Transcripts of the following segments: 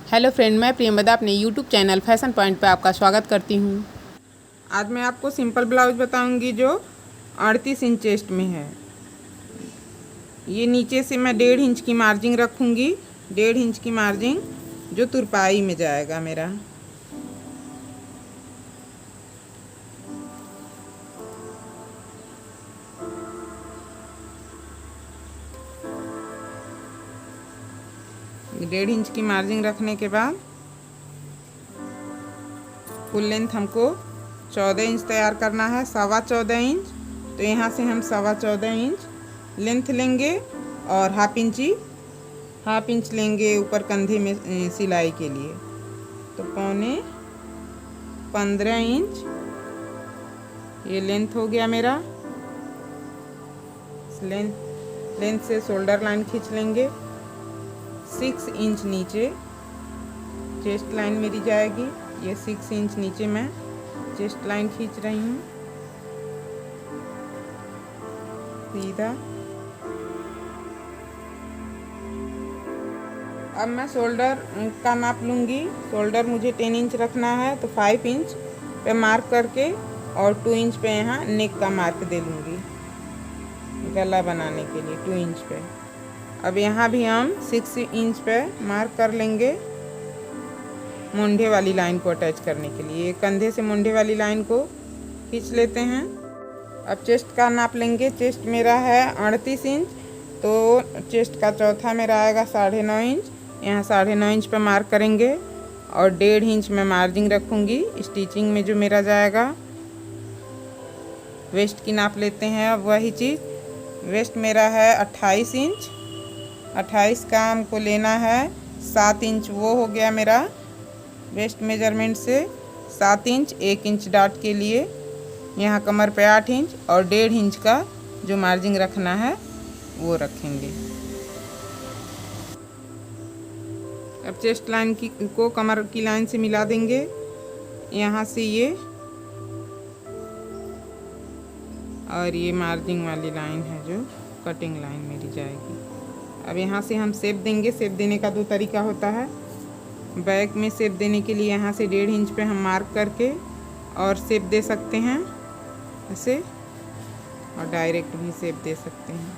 Hello friend, मैं प्रियंवदा अपने YouTube channel fashion point पर आपका स्वागत करती हूँ। आज मैं आपको सिंपल ब्लाउज बताऊंगी जो 38 इंच चेस्ट में है। ये नीचे से मैं 1.5 इंच की मार्जिंग रखूँगी। 1.5 इंच की मार्जिंग जो तुरपाई में जाएगा मेरा। डेढ़ इंच की मार्जिंग रखने के बाद फुल लेंथ हमको 14 इंच तैयार करना है, 14.25 इंच। तो यहाँ से हम 14.25 इंच लेंथ लेंगे और हाफ इंच लेंगे ऊपर कंधे में सिलाई के लिए। तो 15.5 इंच ये लेंथ हो गया मेरा। लेंथ से शोल्डर लाइन खींच लेंगे। 6 इंच नीचे चेस्ट लाइन मेरी जाएगी। ये 6 इंच नीचे मैं चेस्ट लाइन खींच रही हूँ सीधा। अब मैं शोल्डर का नाप लूँगी। शोल्डर मुझे 10 इंच रखना है, तो 5 इंच पे मार्क करके और 2 इंच पे यहाँ नेक का मार्क दे लूँगी गला बनाने के लिए 2 इंच पे। अब यहाँ भी हम 6 इंच पे मार्क कर लेंगे मुंडे वाली लाइन को अटैच करने के लिए। कंधे से मुंडे वाली लाइन को खींच लेते हैं। अब चेस्ट का नाप लेंगे। चेस्ट मेरा है 38 इंच, तो चेस्ट का चौथा मेरा आएगा 9.5 इंच। यहाँ 9.5 इंच पे मार्क करेंगे और 1.5 इंच में मार्जिंग रखूँगी स्टिचिंग में जो मेरा जाएगा। वेस्ट की नाप लेते हैं। अब वही चीज़, वेस्ट मेरा है 28 इंच। 28 का हमको लेना है 7 इंच, वो हो गया मेरा वेस्ट मेजरमेंट से 7 इंच। 1 इंच डाट के लिए यहाँ कमर पे 8 इंच और 1.5 इंच का जो मार्जिंग रखना है वो रखेंगे। अब चेस्ट लाइन को कमर की लाइन से मिला देंगे। यहाँ से ये और ये मार्जिंग वाली लाइन है जो कटिंग लाइन मेरी जाएगी। अब यहाँ से हम शेप देंगे। शेप देने का 2 तरीका होता है। बैक में शेप देने के लिए यहाँ से 1.5 इंच पे हम मार्क करके और शेप दे सकते हैं ऐसे, और डायरेक्ट भी शेप दे सकते हैं।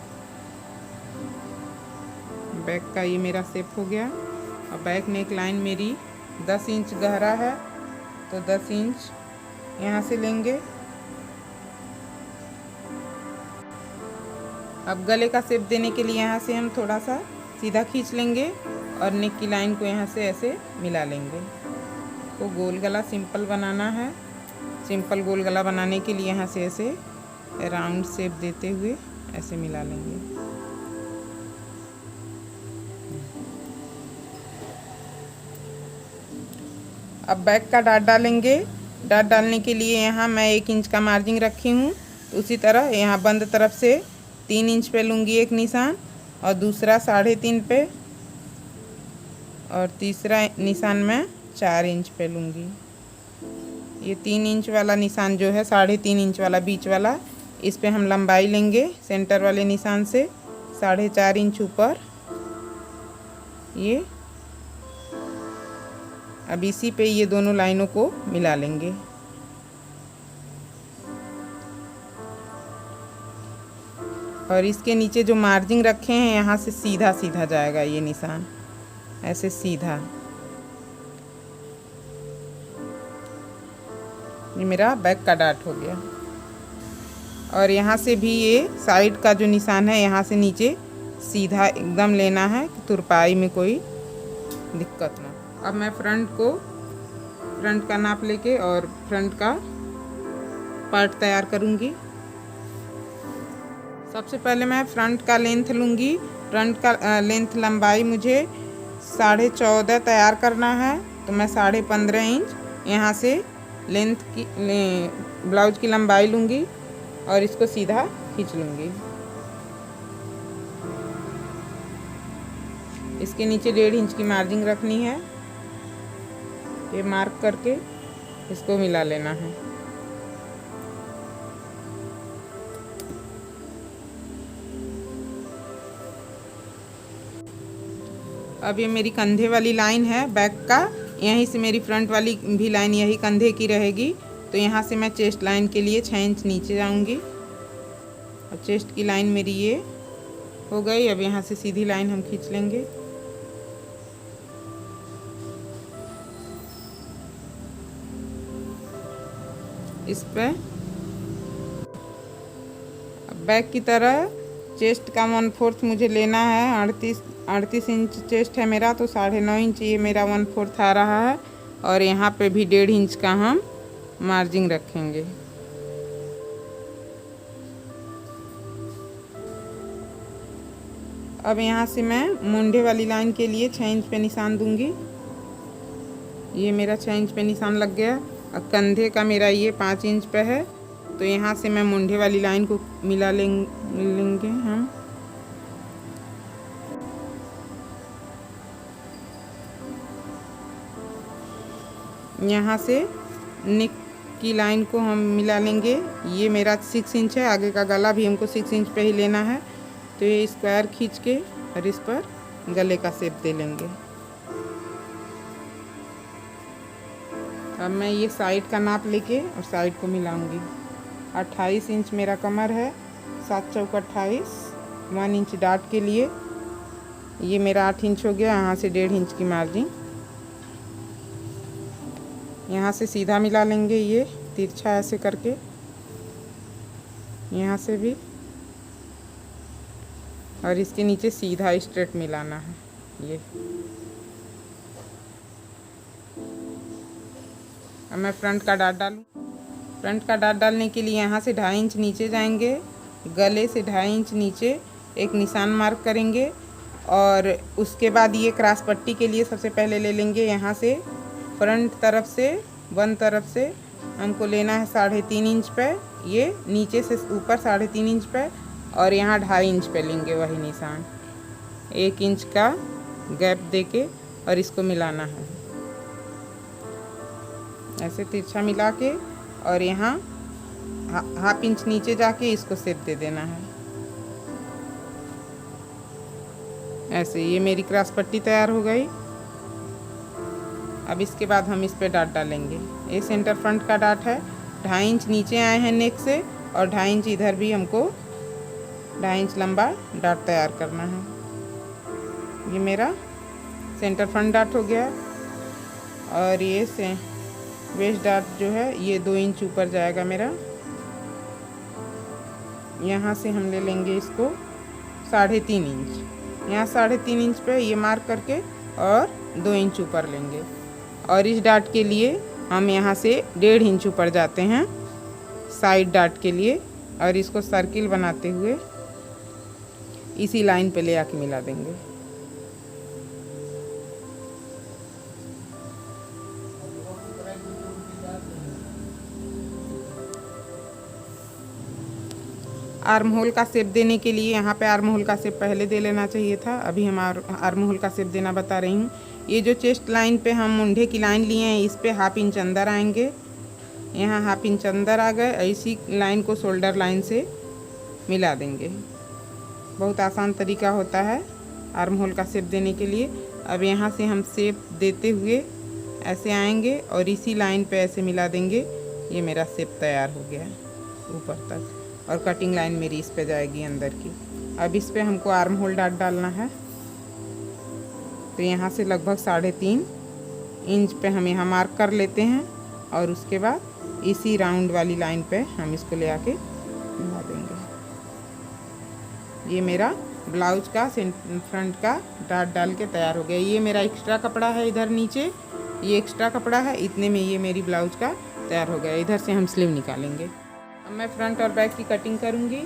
बैक का ये मेरा शेप हो गया। और बैक नेक लाइन मेरी 10 इंच गहरा है, तो 10 इंच यहाँ से लेंगे। अब गले का शेप देने के लिए यहाँ से हम थोड़ा सा सीधा खींच लेंगे और नेक की लाइन को यहाँ से ऐसे मिला लेंगे। तो गोल गला सिंपल बनाना है। सिंपल गोल गला बनाने के लिए यहाँ से ऐसे राउंड शेप देते हुए ऐसे मिला लेंगे। अब बैक का डाट डालेंगे। डाट डालने के लिए यहाँ मैं 1 इंच का मार्जिंग रखी हूँ, तो उसी तरह यहाँ बंद तरफ से 3 इंच पे लूँगी एक निशान और दूसरा 3.5 पे और तीसरा निशान मैं 4 इंच पे लूँगी। ये 3 इंच वाला निशान जो है 3.5 इंच वाला बीच वाला, इस पे हम लंबाई लेंगे सेंटर वाले निशान से 4.5 इंच ऊपर। ये अब इसी पे ये दोनों लाइनों को मिला लेंगे। और इसके नीचे जो मार्जिंग रखे हैं यहाँ से सीधा सीधा जाएगा ये निशान, ऐसे सीधा। ये मेरा बैक का डाट हो गया। और यहाँ से भी ये साइड का जो निशान है यहाँ से नीचे सीधा एकदम लेना है कि तुरपाई में कोई दिक्कत ना। अब मैं फ्रंट का नाप लेके और फ्रंट का पार्ट तैयार करूँगी। सबसे पहले मैं फ्रंट का लेंथ लूँगी। फ्रंट का लेंथ लंबाई मुझे 14.5 तैयार करना है, तो मैं 15.5 इंच यहाँ से लेंथ की ब्लाउज की लंबाई लूँगी और इसको सीधा खींच लूँगी। इसके नीचे 1.5 इंच की मार्जिंग रखनी है। ये मार्क करके इसको मिला लेना है। अब ये मेरी कंधे वाली लाइन है बैक का, यहीं से मेरी फ्रंट वाली भी लाइन यही कंधे की रहेगी। तो यहाँ से मैं चेस्ट लाइन के लिए 6 इंच नीचे जाऊँगी और चेस्ट की लाइन मेरी ये हो गई। अब यहाँ से सीधी लाइन हम खींच लेंगे। इस पे बैक की तरह चेस्ट का 1/4 मुझे लेना है। 38 इंच चेस्ट है मेरा, तो 9.5 इंच ये मेरा 1/4 आ रहा है। और यहाँ पे भी 1.5 इंच का हम मार्जिन रखेंगे। अब यहाँ से मैं मुंडे वाली लाइन के लिए 6 इंच पे निशान दूंगी। ये मेरा 6 इंच पे निशान लग गया। अब कंधे का मेरा ये 5 इंच पे है, तो यहाँ से मैं मुंडे वाली लाइन को मिला लेंगे हम। यहाँ से नेक की लाइन को हम मिला लेंगे। ये मेरा 6 इंच है, आगे का गला भी हमको 6 इंच पे ही लेना है। तो ये स्क्वायर खींच के और इस पर गले का शेप दे लेंगे। अब मैं ये साइड का नाप लेके और साइड को मिलाऊंगी। 28 इंच मेरा कमर है, 7 चौक 28, 1 इंच डाट के लिए ये मेरा 8 इंच हो गया। यहाँ से 1.5 इंच की मार्जिन, यहाँ से सीधा मिला लेंगे ये तिरछा ऐसे करके, यहाँ से भी, और इसके नीचे सीधा स्ट्रेट मिलाना है ये। अब मैं फ्रंट का डाट डालूँ। फ्रंट का डाट डालने के लिए यहाँ से 2.5 इंच नीचे जाएंगे, गले से 2.5 इंच नीचे एक निशान मार्क करेंगे। और उसके बाद ये क्रॉस पट्टी के लिए सबसे पहले ले लेंगे यहाँ से फ्रंट तरफ से, वन तरफ से हमको लेना है 3.5 इंच पे, ये नीचे से ऊपर 3.5 इंच पे, और यहाँ 2.5 इंच पे लेंगे वही निशान, 1 इंच का गैप देके और इसको मिलाना है ऐसे तिरछा मिला के। और यहाँ 1/2 इंच नीचे जाके इसको शेप दे देना है ऐसे। ये मेरी क्रॉस पट्टी तैयार हो गई। अब इसके बाद हम इस पे डाट डालेंगे। ये सेंटर फ्रंट का डाट है, 2.5 इंच नीचे आए हैं नेक से, और 2.5 इंच इधर भी हमको 2.5 इंच लंबा डाट तैयार करना है। ये मेरा सेंटर फ्रंट डाट हो गया। और ये से वेस्ट डाट जो है ये 2 इंच ऊपर जाएगा मेरा। यहाँ से हम ले लेंगे इसको 3.5 इंच, यहाँ 3.5 इंच पे ये मार्क करके और 2 इंच ऊपर लेंगे। और इस डाट के लिए हम यहाँ से 1.5 इंच ऊपर जाते हैं साइड डाट के लिए, और इसको सर्किल बनाते हुए इसी लाइन पे ले आके मिला देंगे। आर्म होल का शेप देने के लिए यहाँ पे आर्म होल का शेप पहले दे लेना चाहिए था, अभी हम आर्म होल का शेप देना बता रही हूँ। ये जो चेस्ट लाइन पे हम मुंढे की लाइन लिए हैं, इस पे 1/2 इंच अंदर आएंगे, यहाँ 1/2 इंच अंदर आ गए। ऐसी लाइन को शोल्डर लाइन से मिला देंगे। बहुत आसान तरीका होता है आर्म होल का शेप देने के लिए। अब यहाँ से हम शेप देते हुए ऐसे आएंगे और इसी लाइन पे ऐसे मिला देंगे। ये मेरा शेप तैयार हो गया ऊपर तक, और कटिंग लाइन मेरी इस पे जाएगी अंदर की। अब इस पे हमको आर्म होल डाट डालना है, तो यहाँ से लगभग 3.5 इंच पे हम यहाँ मार्क कर लेते हैं, और उसके बाद इसी राउंड वाली लाइन पे हम इसको ले आके मिला देंगे। ये मेरा ब्लाउज का फ्रंट का डाट डाल के तैयार हो गया। ये मेरा एक्स्ट्रा कपड़ा है, इधर नीचे ये एक्स्ट्रा कपड़ा है, इतने में ये मेरी ब्लाउज का तैयार हो गया। इधर से हम स्लीव निकालेंगे। अब मैं फ्रंट और बैक की कटिंग करूँगी।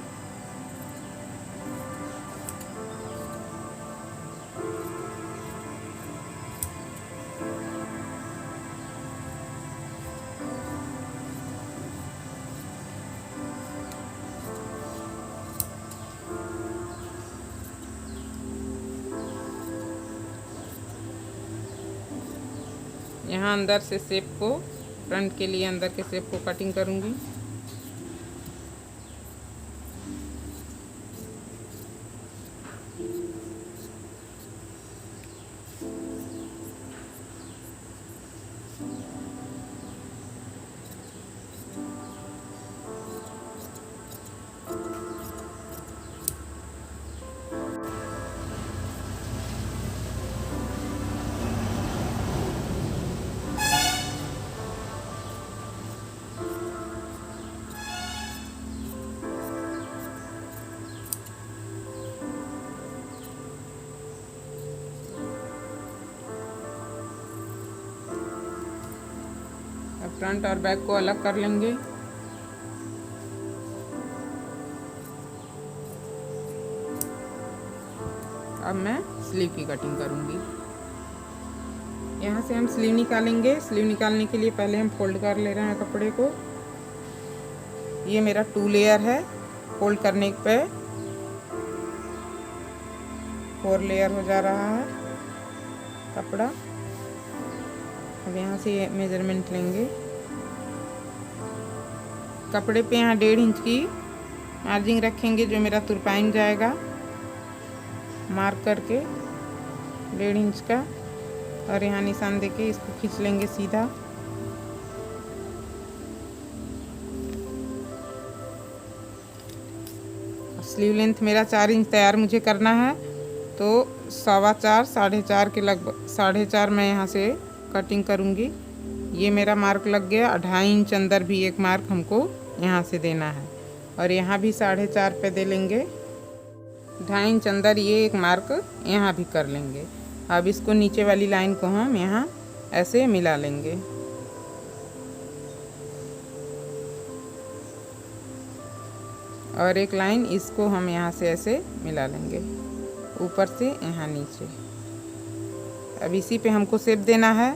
यहाँ अंदर से शेप को, फ्रंट के लिए अंदर के शेप को कटिंग करूँगी। फ्रंट और बैक को अलग कर लेंगे। अब मैं स्लीव की कटिंग करूँगी। यहाँ से हम स्लीव निकालेंगे। स्लीव निकालने के लिए पहले हम फोल्ड कर ले रहे हैं कपड़े को। ये मेरा 2 लेयर है। फोल्ड करने पे 4 लेयर हो जा रहा है कपड़ा। अब यहाँ से मेजरमेंट लेंगे। कपड़े पे यहाँ 1.5 इंच की मार्जिंग रखेंगे, जो मेरा तुरपाइन जाएगा, मार्क करके 1.5 इंच का, और यहाँ निशान देके इसको खींच लेंगे सीधा। स्लीव लेंथ मेरा 4 इंच तैयार मुझे करना है, तो 4.25 4.5 के लगभग 4.5 मैं यहाँ से कटिंग करूँगी। ये मेरा मार्क लग गया। 2.5 इंच अंदर भी एक मार्क हमको यहाँ से देना है, और यहाँ भी 4.5 पे दे लेंगे। 2.5 इंच अंदर ये एक मार्क यहाँ भी कर लेंगे। अब इसको नीचे वाली लाइन को हम यहाँ ऐसे मिला लेंगे। और एक लाइन इसको हम यहाँ से ऐसे मिला लेंगे, ऊपर से यहाँ नीचे। अब इसी पे हमको शेप देना है,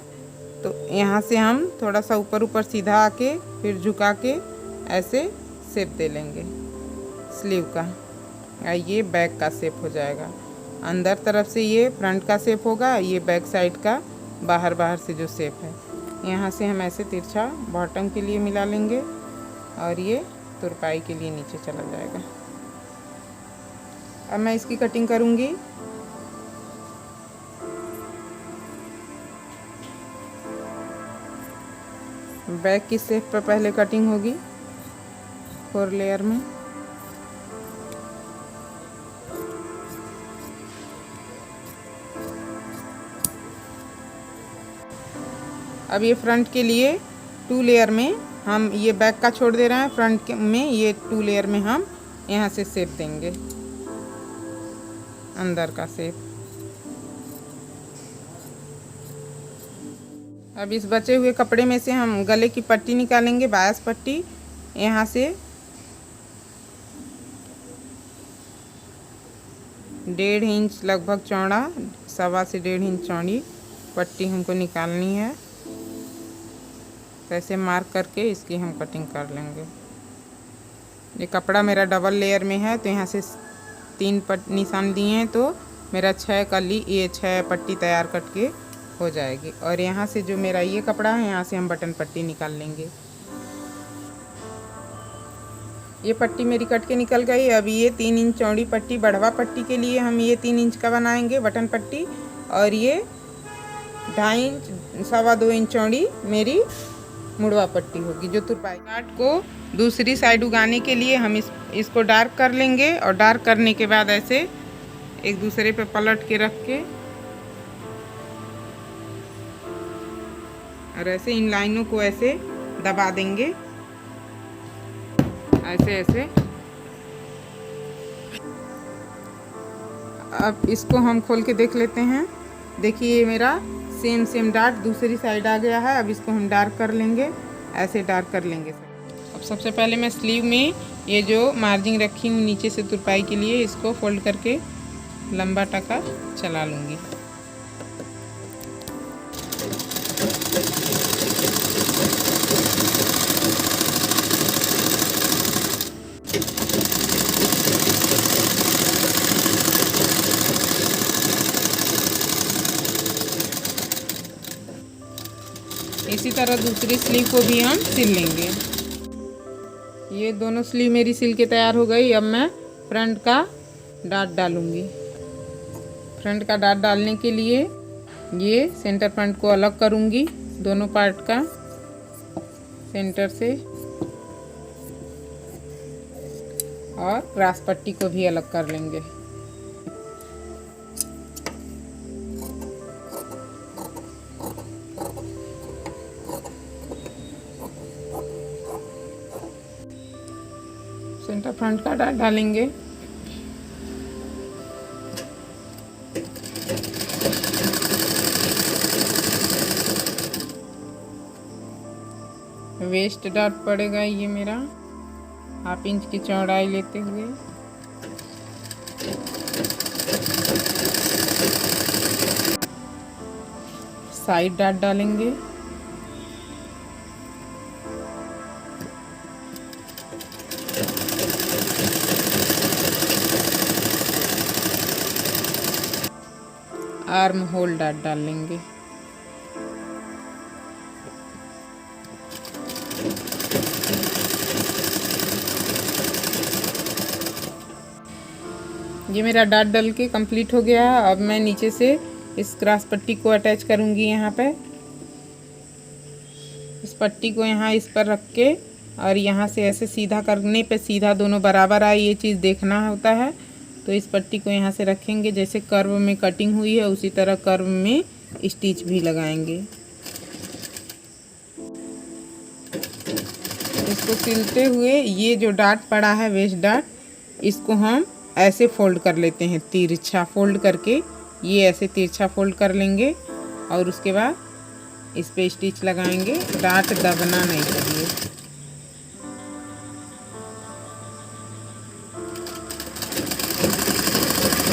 तो यहाँ से हम थोड़ा सा ऊपर ऊपर सीधा आके फिर झुका के ऐसे शेप दे लेंगे स्लीव का। ये बैक का शेप हो जाएगा। अंदर तरफ से ये फ्रंट का शेप होगा, ये बैक साइड का बाहर बाहर से जो शेप है। यहाँ से हम ऐसे तिरछा बॉटम के लिए मिला लेंगे, और ये तुरपाई के लिए नीचे चला जाएगा। अब मैं इसकी कटिंग करूँगी। बैक की शेप पर पहले कटिंग होगी 4 लेयर में। अब ये फ्रंट के लिए 2 लेयर में हम ये बैक का छोड़ दे रहे हैं, फ्रंट में ये 2 लेयर में हम यहाँ से शेप देंगे, अंदर का शेप। अब इस बचे हुए कपड़े में से हम गले की पट्टी निकालेंगे, बायस पट्टी। यहाँ से 1.5 इंच लगभग चौड़ा, 1.25 से 1.5 इंच चौड़ी पट्टी हमको निकालनी है। तो ऐसे मार्क करके इसकी हम कटिंग कर लेंगे। ये कपड़ा मेरा डबल लेयर में है, तो यहाँ से 3 निशान दिए हैं, तो मेरा 6 कली, ये 6 पट्टी तैयार कट के हो जाएगी। और यहाँ से जो मेरा ये कपड़ा है, यहाँ से हम बटन पट्टी निकाल लेंगे। ये पट्टी मेरी कट के निकल गई। अब ये 3 इंच चौड़ी पट्टी, बढ़वा पट्टी के लिए हम ये 3 इंच का बनाएंगे बटन पट्टी, और ये 2.5 इंच 2.25 इंच चौड़ी मेरी मुड़वा पट्टी होगी, जो तुरपाई। काट को दूसरी साइड उगाने के लिए हम इसको डार्क कर लेंगे, और डार्क करने के बाद ऐसे एक दूसरे पे पलट के रख के, और ऐसे इन लाइनों को ऐसे दबा देंगे, ऐसे ऐसे। अब इसको हम खोल के देख लेते हैं। देखिए ये मेरा सेम डार्क दूसरी साइड आ गया है। अब इसको हम डार्क कर लेंगे, ऐसे डार्क कर लेंगे। अब सबसे पहले मैं स्लीव में ये जो मार्जिंग रखी हूँ नीचे से तुरपाई के लिए, इसको फोल्ड करके लंबा टका चला लूँगी। इसी तरह दूसरी स्लीव को भी हम सिल लेंगे। ये दोनों स्लीव मेरी सिल के तैयार हो गई। अब मैं फ्रंट का डाट डालूंगी। फ्रंट का डाट डालने के लिए ये सेंटर फ्रंट को अलग करूंगी, दोनों पार्ट का सेंटर से, और क्रॉस पट्टी को भी अलग कर लेंगे। सेंटर फ्रंट का डाट डालेंगे। वेस्ट डॉट पड़ेगा ये मेरा 1/2 इंच की चौड़ाई लेते हुए। साइड डॉट डालेंगे। आर्म होल डॉट डाल लेंगे। ये मेरा डॉट डल के कंप्लीट हो गया है। अब मैं नीचे से इस क्रॉस पट्टी को अटैच करूँगी यहाँ पे। इस पट्टी को यहाँ इस पर रख के और यहाँ से ऐसे सीधा करने पे सीधा दोनों बराबर आए, ये चीज़ देखना होता है। तो इस पट्टी को यहाँ से रखेंगे, जैसे कर्व में कटिंग हुई है उसी तरह कर्व में स्टिच भी लगाएंगे। इसको सिलते हुए ये जो डॉट पड़ा है वेस्ट डॉट, इसको हम ऐसे फोल्ड कर लेते हैं, तिरछा फोल्ड करके ये ऐसे तिरछा फोल्ड कर लेंगे और उसके बाद इस पे स्टिच लगाएंगे। डॉट दबना नहीं चाहिए।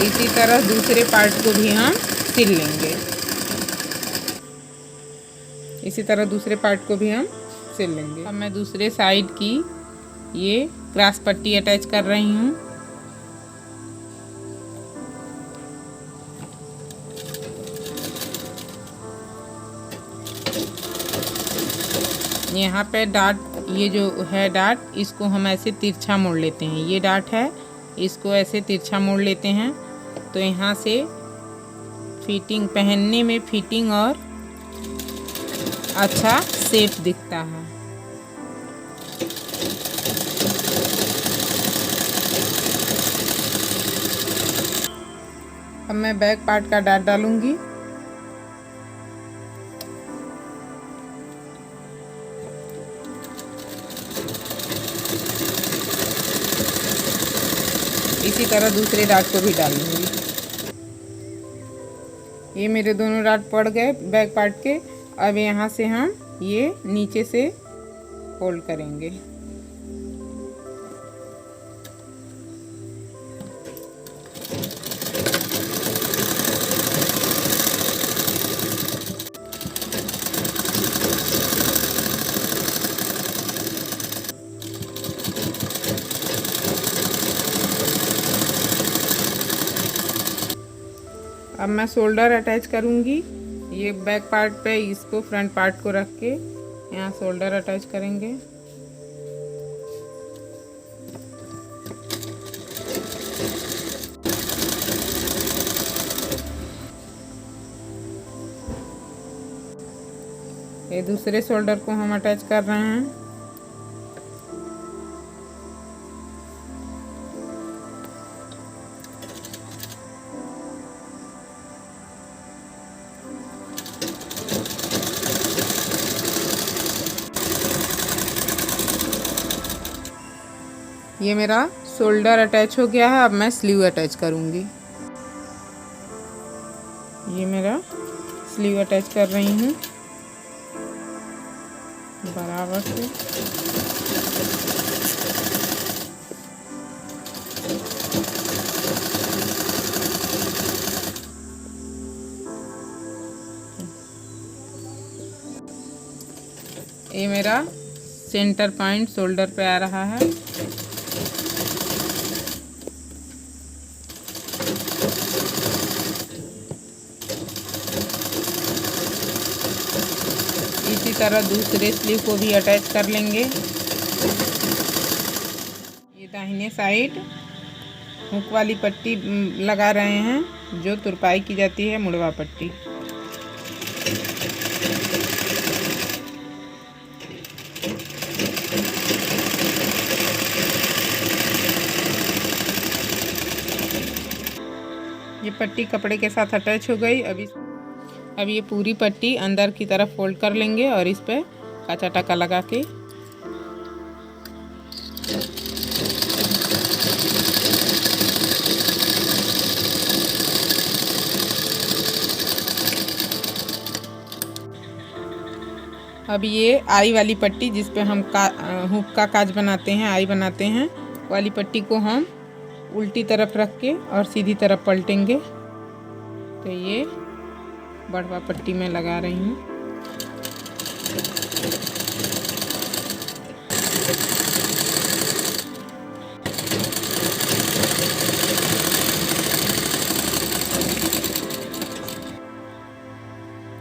इसी तरह दूसरे पार्ट को भी हम सिल लेंगे। इसी तरह दूसरे पार्ट को भी हम सिल लेंगे। अब मैं दूसरे साइड की ये क्रॉस पट्टी अटैच कर रही हूँ। यहाँ पे डॉट, ये जो है डॉट, इसको हम ऐसे तिरछा मोड़ लेते हैं। ये डॉट है, इसको ऐसे तिरछा मोड़ लेते हैं तो यहाँ से फिटिंग, पहनने में फिटिंग और अच्छा शेप दिखता है। अब मैं बैक पार्ट का डॉट डालूंगी। इसी तरह दूसरे डॉट को भी डालूंगी। ये मेरे दोनों डॉट पड़ गए बैक पार्ट के। अब यहाँ से हम ये नीचे से फोल्ड करेंगे। अब मैं शोल्डर अटैच करूँगी। ये बैक पार्ट पे इसको फ्रंट पार्ट को रख के यहाँ शोल्डर अटैच करेंगे। ये दूसरे शोल्डर को हम अटैच कर रहे हैं। ये मेरा शोल्डर अटैच हो गया है। अब मैं स्लीव अटैच करूँगी। ये मेरा स्लीव अटैच कर रही हूँ बराबर से। ये मेरा सेंटर पॉइंट शोल्डर पे आ रहा है। इसी तरह दूसरे स्लीव को भी अटैच कर लेंगे। ये दाहिने साइड हुक वाली पट्टी लगा रहे हैं जो तुरपाई की जाती है, मुड़वा पट्टी। ये पट्टी कपड़े के साथ अटैच हो गई। अब ये पूरी पट्टी अंदर की तरफ फोल्ड कर लेंगे और इस पे काचा टका लगा के अब ये आई वाली पट्टी जिस पे हम हुक का काज बनाते हैं, आई बनाते हैं, वाली पट्टी को हम उल्टी तरफ रख के और सीधी तरफ पलटेंगे। तो ये बढ़वा पट्टी में लगा रही हूँ।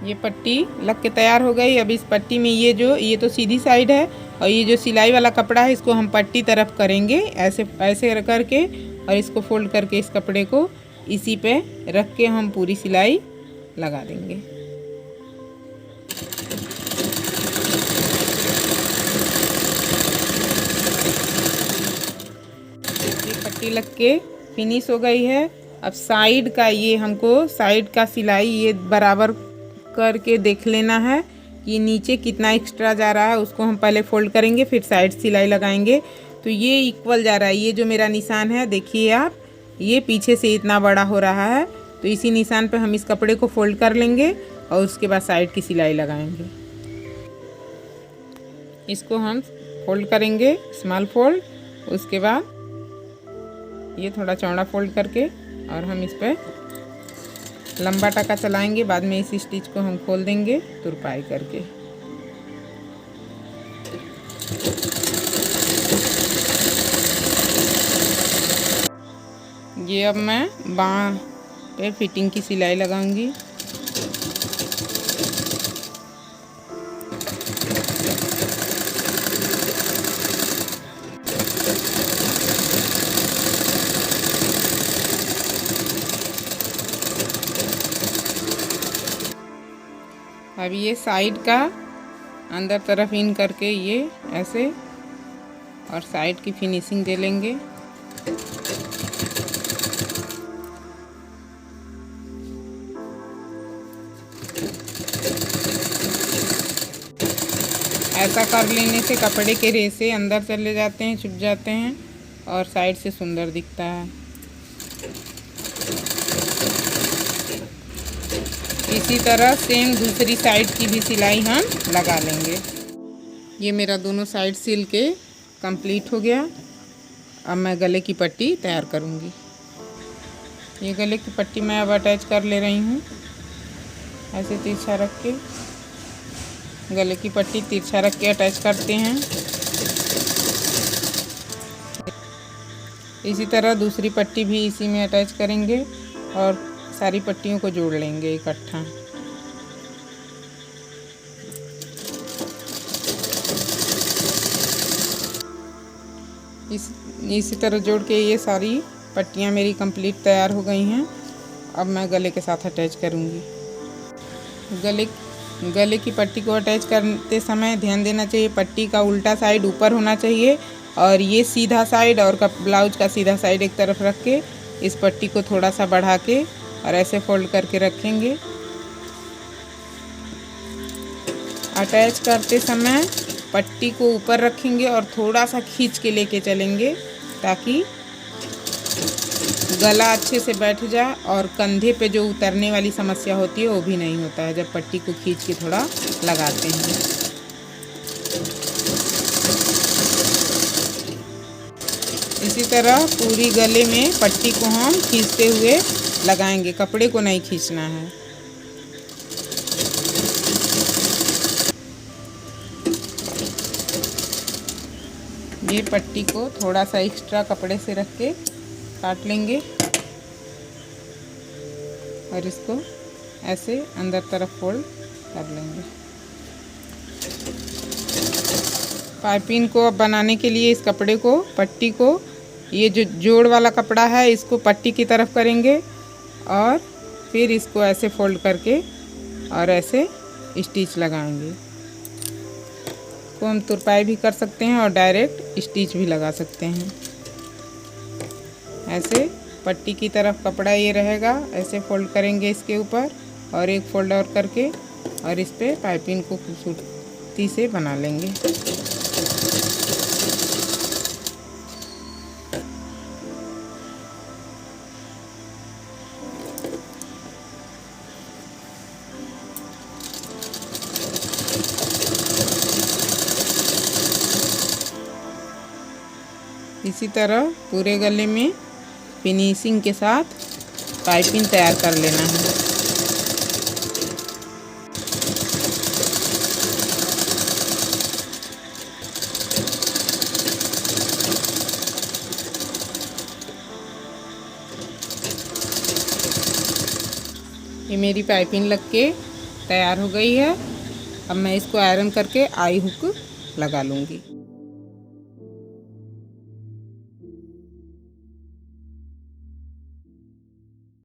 ये पट्टी लग के तैयार हो गई। अब इस पट्टी में ये तो सीधी साइड है और ये जो सिलाई वाला कपड़ा है इसको हम पट्टी तरफ करेंगे, ऐसे ऐसे करके, और इसको फोल्ड करके इस कपड़े को इसी पे रख के हम पूरी सिलाई लगा देंगे। ये पट्टी लग के फिनिश हो गई है। अब साइड का ये हमको साइड का सिलाई ये बराबर करके देख लेना है कि नीचे कितना एक्स्ट्रा जा रहा है, उसको हम पहले फोल्ड करेंगे, फिर साइड सिलाई लगाएंगे। तो ये इक्वल जा रहा है। ये जो मेरा निशान है देखिए आप, ये पीछे से इतना बड़ा हो रहा है, तो इसी निशान पे हम इस कपड़े को फोल्ड कर लेंगे और उसके बाद साइड की सिलाई लगाएंगे। इसको हम फोल्ड करेंगे, स्मॉल फोल्ड, उसके बाद ये थोड़ा चौड़ा फोल्ड करके और हम इस पर लंबा टाका चलाएंगे। बाद में इस स्टिच को हम खोल देंगे तुरपाई करके। ये अब मैं बाँह पे फिटिंग की सिलाई लगाऊंगी। अब ये साइड का अंदर तरफ इन करके ये ऐसे और साइड की फिनिशिंग दे लेंगे। ऐसा कर लेने से कपड़े के रेशे अंदर चले जाते हैं, छुप जाते हैं और साइड से सुंदर दिखता है। इसी तरह सेम दूसरी साइड की भी सिलाई हम लगा लेंगे। ये मेरा दोनों साइड सिल के कंप्लीट हो गया। अब मैं गले की पट्टी तैयार करूँगी। ये गले की पट्टी मैं अब अटैच कर ले रही हूँ। ऐसे तिरछा रख के गले की पट्टी तिरछा रख के अटैच करते हैं। इसी तरह दूसरी पट्टी भी इसी में अटैच करेंगे और सारी पट्टियों को जोड़ लेंगे इकट्ठा। इसी तरह जोड़ के ये सारी पट्टियाँ मेरी कंप्लीट तैयार हो गई हैं। अब मैं गले के साथ अटैच करूँगी। गले की पट्टी को अटैच करते समय ध्यान देना चाहिए, पट्टी का उल्टा साइड ऊपर होना चाहिए और ये सीधा साइड और ब्लाउज का सीधा साइड एक तरफ रख के इस पट्टी को थोड़ा सा बढ़ा के और ऐसे फोल्ड करके रखेंगे। अटैच करते समय पट्टी को ऊपर रखेंगे और थोड़ा सा खींच के लेके चलेंगे ताकि गला अच्छे से बैठ जाए और कंधे पे जो उतरने वाली समस्या होती है वो भी नहीं होता है जब पट्टी को खींच के थोड़ा लगाते हैं। इसी तरह पूरी गले में पट्टी को हम खींचते हुए लगाएंगे, कपड़े को नहीं खींचना है। ये पट्टी को थोड़ा सा एक्स्ट्रा कपड़े से रख के काट लेंगे और इसको ऐसे अंदर तरफ फोल्ड कर लेंगे। पाइपिंग को अब बनाने के लिए इस कपड़े को, पट्टी को, ये जो जोड़ वाला कपड़ा है इसको पट्टी की तरफ करेंगे और फिर इसको ऐसे फोल्ड करके और ऐसे स्टिच लगाएंगे। को हम तुरपाई भी कर सकते हैं और डायरेक्ट स्टिच भी लगा सकते हैं। ऐसे पट्टी की तरफ कपड़ा ये रहेगा, ऐसे फोल्ड करेंगे इसके ऊपर और एक फोल्ड और करके और इस पे पाइपिंग को खूबसूरती से बना लेंगे। इसी तरह पूरे गले में फिनिशिंग के साथ पाइपिंग तैयार कर लेना है। ये मेरी पाइपिंग लग के तैयार हो गई है। अब मैं इसको आयरन करके आई हुक लगा लूँगी।